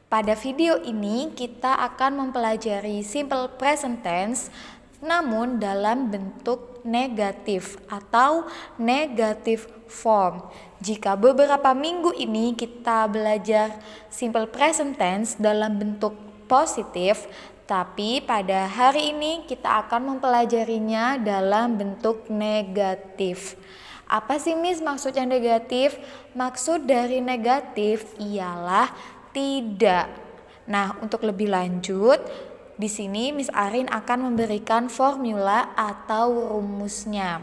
Pada video ini kita akan mempelajari simple present tense namun dalam bentuk negatif atau negative form. Jika beberapa minggu ini kita belajar simple present tense dalam bentuk positif, tapi pada hari ini kita akan mempelajarinya dalam bentuk negatif. Apa sih Miss maksudnya negatif? Maksud dari negatif ialah tidak. Nah, untuk lebih lanjut, di sini Miss Arin akan memberikan formula atau rumusnya.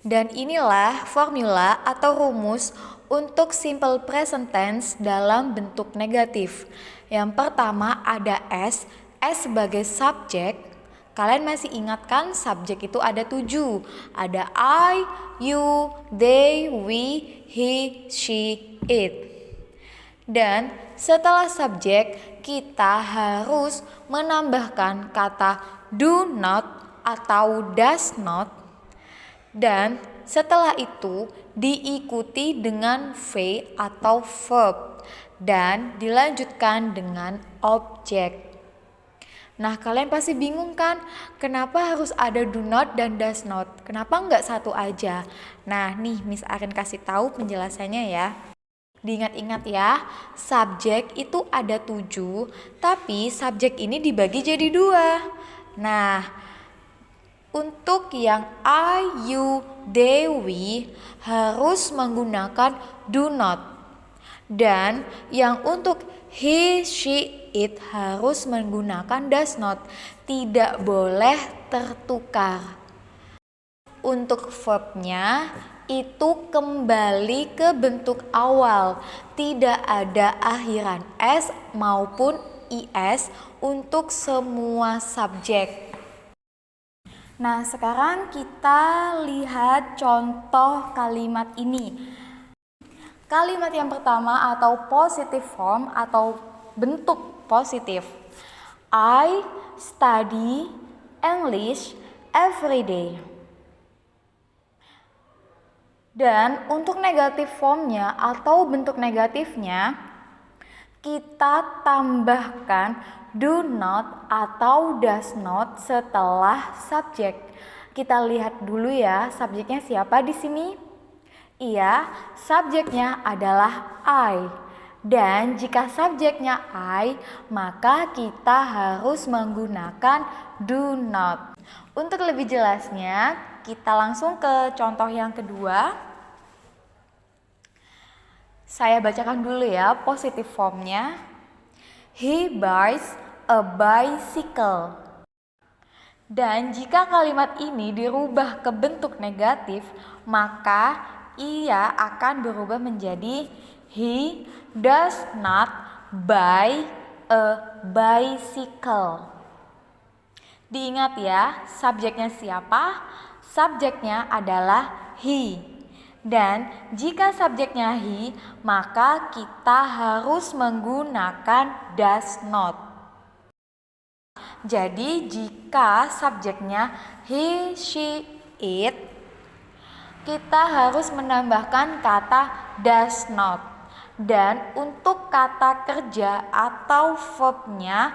Dan inilah formula atau rumus untuk simple present tense dalam bentuk negatif. Yang pertama ada S sebagai subjek. Kalian masih ingat kan subjek itu ada 7. Ada I, you, they, we, he, she, it. Dan setelah subjek kita harus menambahkan kata do not atau does not. Dan setelah itu diikuti dengan V atau verb dan dilanjutkan dengan objek. Nah, kalian pasti bingung kan, kenapa harus ada do not dan does not? Kenapa nggak satu aja? Nah, nih Miss Arin kasih tahu penjelasannya ya. Diingat-ingat ya, subjek itu ada 7, tapi subjek ini dibagi jadi 2. Nah, untuk yang I, you, they, we harus menggunakan do not. Dan yang untuk he, she, it harus menggunakan does not. Tidak boleh tertukar. Untuk verbnya itu kembali ke bentuk awal. Tidak ada akhiran S maupun IS untuk semua subjek. Nah, sekarang kita lihat contoh kalimat ini. Kalimat yang pertama atau positive form atau bentuk positif. I study English every day. Dan untuk negatif formnya atau bentuk negatifnya kita tambahkan do not atau does not setelah subjek. Kita lihat dulu ya, subjeknya siapa di sini? Iya, subjeknya adalah I. Dan jika subjeknya I, maka kita harus menggunakan do not. Untuk lebih jelasnya, kita langsung ke contoh yang kedua. Saya bacakan dulu ya positive formnya. He buys a bicycle. Dan jika kalimat ini dirubah ke bentuk negatif, maka ia akan berubah menjadi he does not buy a bicycle. Diingat ya, subjeknya siapa? Subjeknya adalah he. Dan jika subjeknya he, maka kita harus menggunakan does not. Jadi jika subjeknya he, she, it, kita harus menambahkan kata does not. Dan untuk kata kerja atau verbnya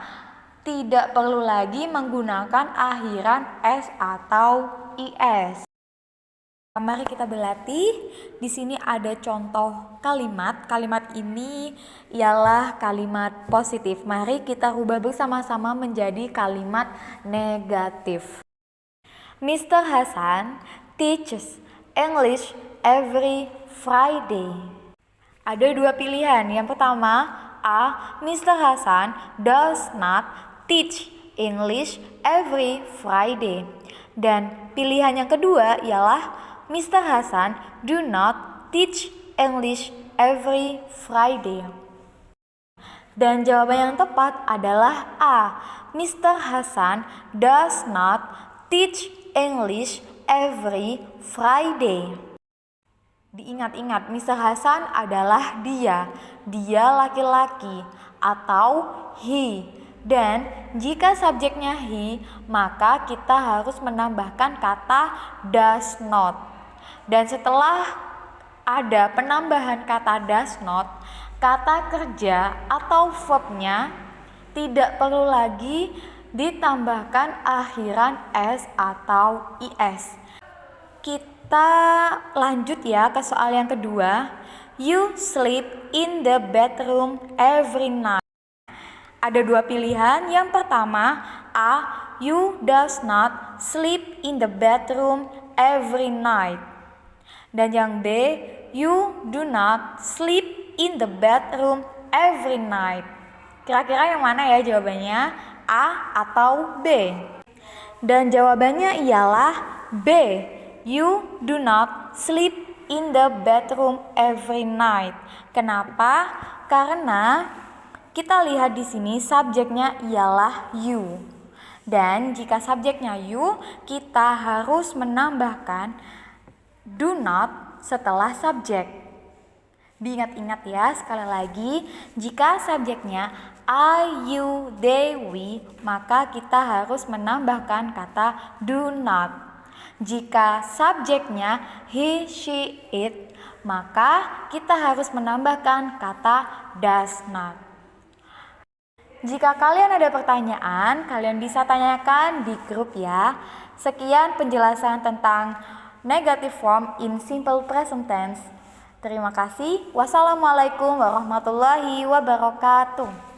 tidak perlu lagi menggunakan akhiran S atau IS. Mari kita berlatih. Di sini ada contoh kalimat. Kalimat ini ialah kalimat positif. Mari kita rubah bersama-sama menjadi kalimat negatif. Mr. Hasan teaches English every Friday. Ada 2 pilihan. Yang pertama, A. Mr. Hasan does not teach English every Friday. Dan pilihan yang kedua ialah Mr. Hasan do not teach English every Friday. Dan jawaban yang tepat adalah A. Mr. Hasan does not teach English every Friday. Diingat-ingat, Mr. Hasan adalah dia laki-laki atau he. Dan jika subjeknya he, maka kita harus menambahkan kata does not. Dan setelah ada penambahan kata does not, kata kerja atau verbnya tidak perlu lagi ditambahkan akhiran s atau is. Kita lanjut ya ke soal yang kedua. You sleep in the bedroom every night. Ada dua pilihan. Yang pertama, A. You does not sleep in the bedroom every night. Dan yang B. You do not sleep in the bedroom every night. Kira-kira yang mana ya jawabannya? A atau B? Dan jawabannya ialah B. You do not sleep in the bedroom every night. Kenapa? Karena kita lihat di sini subjeknya ialah you. Dan jika subjeknya you, kita harus menambahkan do not setelah subjek. Diingat-ingat ya, sekali lagi, jika subjeknya I, you, they, we, maka kita harus menambahkan kata do not. Jika subjeknya he, she, it, maka kita harus menambahkan kata does not. Jika kalian ada pertanyaan, kalian bisa tanyakan di grup ya. Sekian penjelasan tentang negative form in simple present tense. Terima kasih. Wassalamualaikum warahmatullahi wabarakatuh.